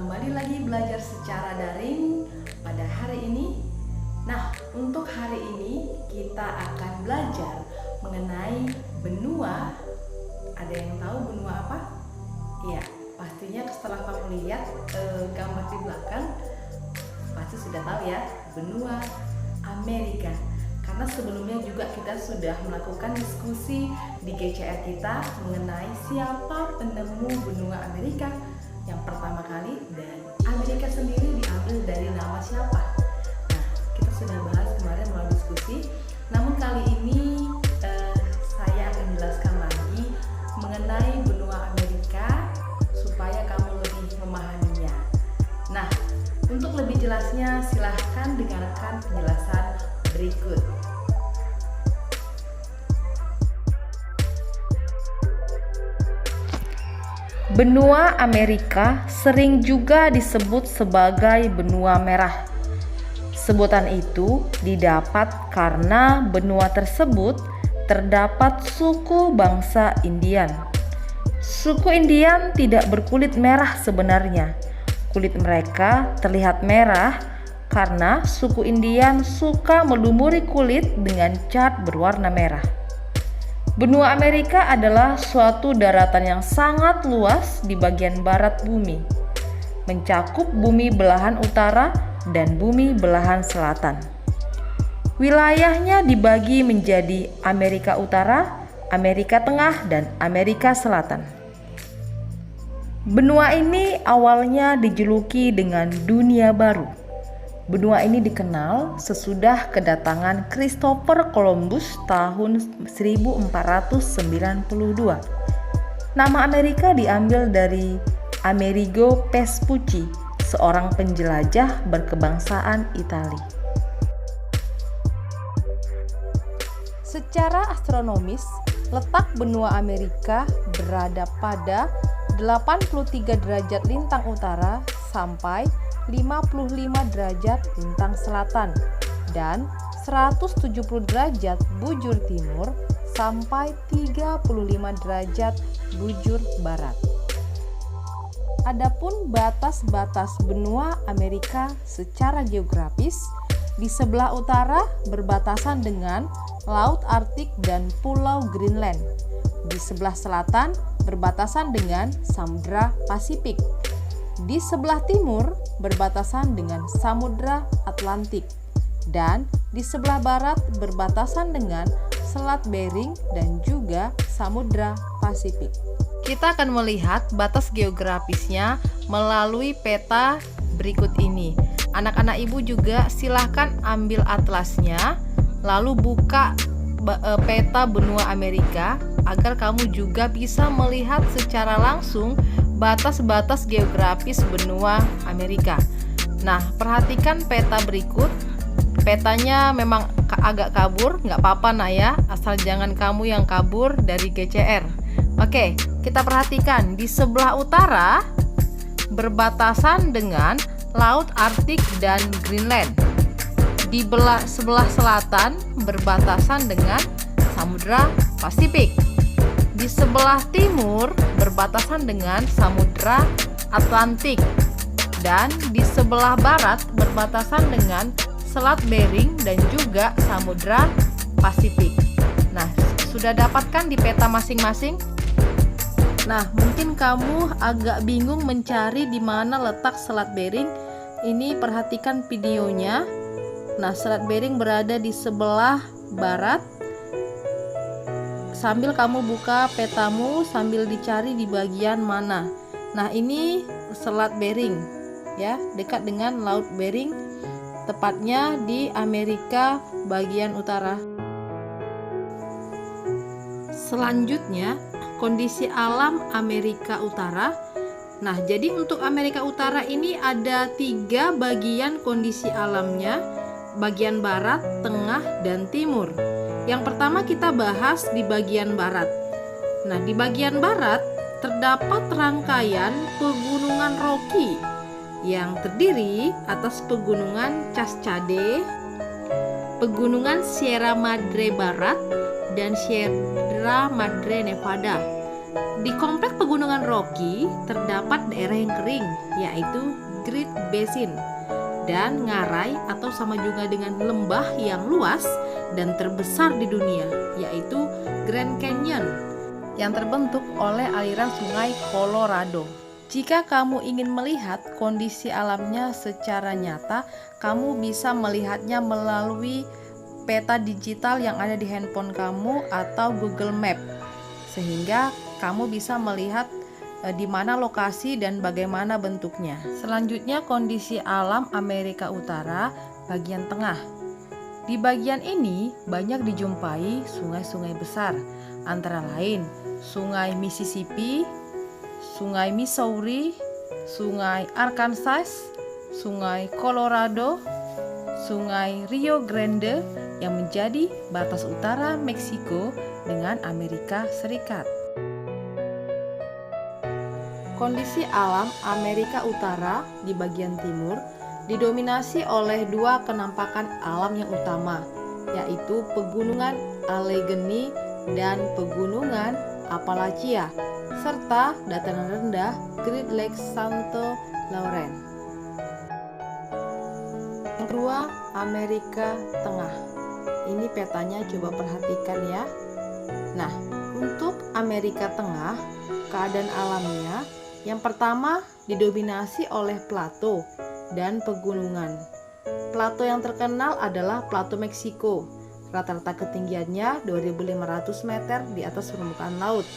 kembali lagi belajar secara daring pada hari ini. Nah, untuk hari ini kita akan belajar mengenai benua. Ada yang tahu benua apa? Iya, pastinya setelah kamu lihat gambar di belakang, pasti sudah tahu ya, benua Amerika. Karena sebelumnya juga kita sudah melakukan diskusi di GCR kita mengenai siapa penemu benua Amerika yang pertama kali, dan Amerika sendiri diambil dari nama siapa. Nah, kita sudah bahas kemarin melalui diskusi. Namun kali ini saya akan jelaskan lagi mengenai benua Amerika supaya kamu lebih memahaminya. Nah, untuk lebih jelasnya silahkan dengarkan penjelasan berikut. Benua Amerika sering juga disebut sebagai benua merah. Sebutan itu didapat karena benua tersebut terdapat suku bangsa Indian. Suku Indian tidak berkulit merah sebenarnya. Kulit mereka terlihat merah karena suku Indian suka melumuri kulit dengan cat berwarna merah. Benua Amerika adalah suatu daratan yang sangat luas di bagian barat bumi, mencakup bumi belahan utara dan bumi belahan selatan. Wilayahnya dibagi menjadi Amerika Utara, Amerika Tengah, dan Amerika Selatan. Benua ini awalnya dijuluki dengan Dunia Baru. Benua ini dikenal sesudah kedatangan Christopher Columbus tahun 1492. Nama Amerika diambil dari Amerigo Vespucci, seorang penjelajah berkebangsaan Italia. Secara astronomis, letak benua Amerika berada pada 83 derajat lintang utara sampai 55 derajat lintang selatan dan 170 derajat bujur timur sampai 35 derajat bujur barat. Adapun batas-batas benua Amerika secara geografis, di sebelah utara berbatasan dengan Laut Arktik dan Pulau Greenland. Di sebelah selatan berbatasan dengan Samudra Pasifik. Di sebelah timur berbatasan dengan Samudra Atlantik, dan di sebelah barat berbatasan dengan Selat Bering dan juga Samudra Pasifik. Kita akan melihat batas geografisnya melalui peta berikut ini. Anak-anak ibu juga silahkan ambil atlasnya, lalu buka peta benua Amerika agar kamu juga bisa melihat secara langsung batas-batas geografis benua Amerika. Nah, perhatikan peta berikut. Petanya memang agak kabur, nggak apa-apa nak ya, asal jangan kamu yang kabur dari GCR. Oke, kita perhatikan di sebelah utara berbatasan dengan Laut Arktik dan Greenland. Di sebelah selatan berbatasan dengan Samudra Pasifik. Di sebelah timur berbatasan dengan Samudra Atlantik, dan di sebelah barat berbatasan dengan Selat Bering dan juga Samudra Pasifik. Nah, sudah dapatkan di peta masing-masing? Nah, mungkin kamu agak bingung mencari di mana letak Selat Bering. Ini perhatikan videonya. Nah, Selat Bering berada di sebelah barat. Sambil kamu buka petamu sambil dicari di bagian mana. Nah, ini Selat Bering ya, dekat dengan Laut Bering, tepatnya di Amerika bagian utara. Selanjutnya, kondisi alam Amerika Utara. Nah, jadi untuk Amerika Utara ini ada 3 bagian kondisi alamnya, bagian barat, tengah, dan timur. Yang pertama kita bahas di bagian barat. Nah, di bagian barat terdapat rangkaian pegunungan Rocky yang terdiri atas pegunungan Cascade, pegunungan Sierra Madre Barat, dan Sierra Madre Nevada. Di komplek pegunungan Rocky terdapat daerah yang kering, yaitu Great Basin, dan ngarai atau sama juga dengan lembah yang luas dan terbesar di dunia, yaitu Grand Canyon, yang terbentuk oleh aliran sungai Colorado. Jika kamu ingin melihat kondisi alamnya secara nyata, kamu bisa melihatnya melalui peta digital yang ada di handphone kamu atau Google Map, sehingga kamu bisa melihat di mana lokasi dan bagaimana bentuknya. Selanjutnya, kondisi alam Amerika Utara bagian tengah. Di bagian ini banyak dijumpai sungai-sungai besar, antara lain Sungai Mississippi, Sungai Missouri, Sungai Arkansas, Sungai Colorado, Sungai Rio Grande yang menjadi batas utara Meksiko dengan Amerika Serikat. Kondisi alam Amerika Utara di bagian timur didominasi oleh dua kenampakan alam yang utama, yaitu pegunungan Allegheny dan pegunungan Appalachia, serta dataran rendah Great Lakes St. Lawrence. Yang kedua, Amerika Tengah. Ini petanya, coba perhatikan ya. Nah, untuk Amerika Tengah, keadaan alamnya yang pertama didominasi oleh plato dan pegunungan. Plato yang terkenal adalah Plato Meksiko. Rata-rata ketinggiannya 2.500 meter di atas permukaan laut.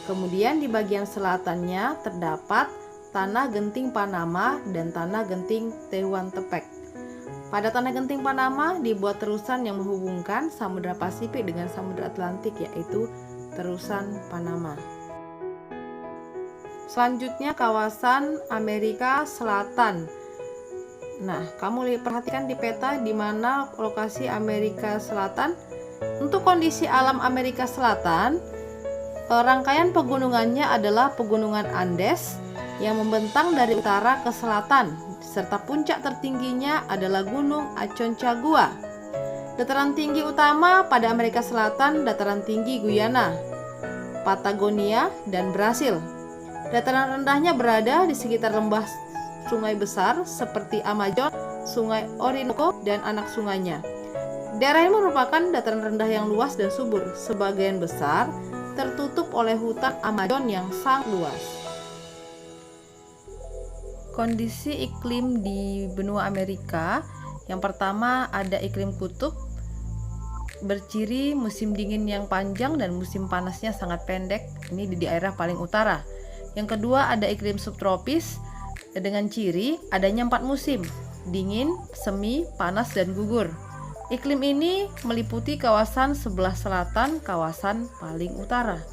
Kemudian di bagian selatannya terdapat Tanah Genting Panama dan Tanah Genting Tehuantepec. Pada Tanah Genting Panama dibuat terusan yang menghubungkan Samudra Pasifik dengan Samudra Atlantik, yaitu terusan Panama. Selanjutnya kawasan Amerika Selatan. Nah, kamu perhatikan di peta di mana lokasi Amerika Selatan. Untuk kondisi alam Amerika Selatan, rangkaian pegunungannya adalah pegunungan Andes yang membentang dari utara ke selatan, serta puncak tertingginya adalah Gunung Aconcagua. Dataran tinggi utama pada Amerika Selatan, dataran tinggi Guyana, Patagonia, dan Brasil. Dataran rendahnya berada di sekitar lembah sungai besar seperti Amazon, Sungai Orinoco, dan anak sungainya. Daerah ini merupakan dataran rendah yang luas dan subur. Sebagian besar tertutup oleh hutan Amazon yang sangat luas. Kondisi iklim di benua Amerika, yang pertama ada iklim kutub, berciri musim dingin yang panjang dan musim panasnya sangat pendek. Ini di daerah paling utara. Yang kedua ada iklim subtropis dengan ciri adanya 4 musim, dingin, semi, panas, dan gugur. Iklim ini meliputi kawasan sebelah selatan, kawasan paling utara.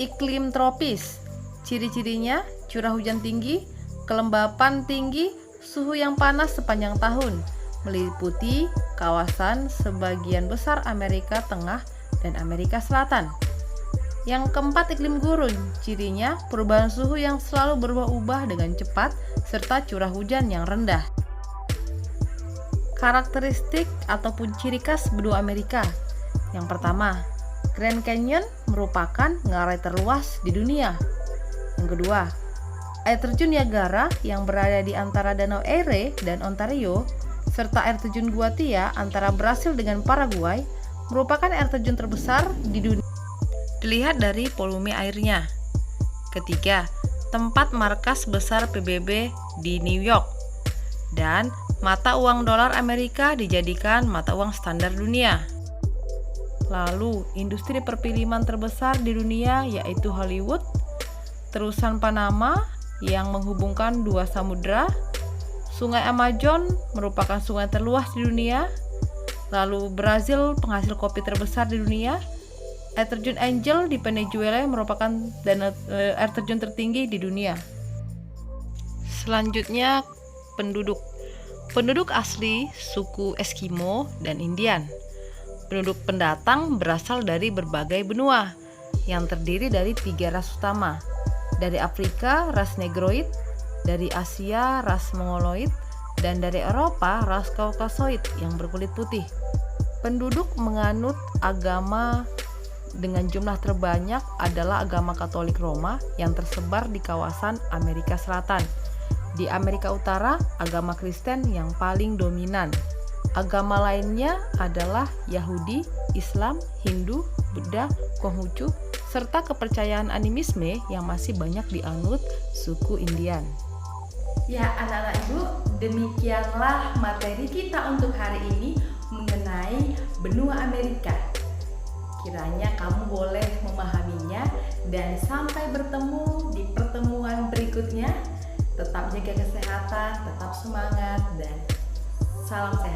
Iklim tropis, ciri-cirinya curah hujan tinggi, kelembapan tinggi, suhu yang panas sepanjang tahun, meliputi kawasan sebagian besar Amerika Tengah dan Amerika Selatan. Yang keempat, iklim gurun, cirinya perubahan suhu yang selalu berubah-ubah dengan cepat serta curah hujan yang rendah. Karakteristik ataupun ciri khas benua Amerika. Yang pertama, Grand Canyon merupakan ngarai terluas di dunia. Yang kedua, air terjun Niagara yang berada di antara Danau Erie dan Ontario, serta air terjun Guatia antara Brasil dengan Paraguay, merupakan air terjun terbesar di dunia. Dilihat dari volume airnya. Ketiga, tempat markas besar PBB di New York. Dan mata uang dolar Amerika dijadikan mata uang standar dunia. Lalu, industri perfilman terbesar di dunia yaitu Hollywood, terusan Panama yang menghubungkan dua samudra, Sungai Amazon merupakan sungai terluas di dunia, lalu Brazil penghasil kopi terbesar di dunia, air terjun Angel di Venezuela merupakan air terjun tertinggi di dunia. Selanjutnya penduduk asli suku Eskimo dan Indian. Penduduk pendatang berasal dari berbagai benua yang terdiri dari 3 ras utama. Dari Afrika, ras Negroid, dari Asia, ras Mongoloid, dan dari Eropa, ras Kaukasoid yang berkulit putih. Penduduk menganut agama dengan jumlah terbanyak adalah agama Katolik Roma yang tersebar di kawasan Amerika Selatan. Di Amerika Utara, agama Kristen yang paling dominan. Agama lainnya adalah Yahudi, Islam, Hindu, Buddha, Konghucu, serta kepercayaan animisme yang masih banyak dianut suku Indian. Ya, anak-anak Ibu, demikianlah materi kita untuk hari ini mengenai benua Amerika. Kiranya kamu boleh memahaminya dan sampai bertemu di pertemuan berikutnya. Tetap jaga kesehatan, tetap semangat, dan salam sehat.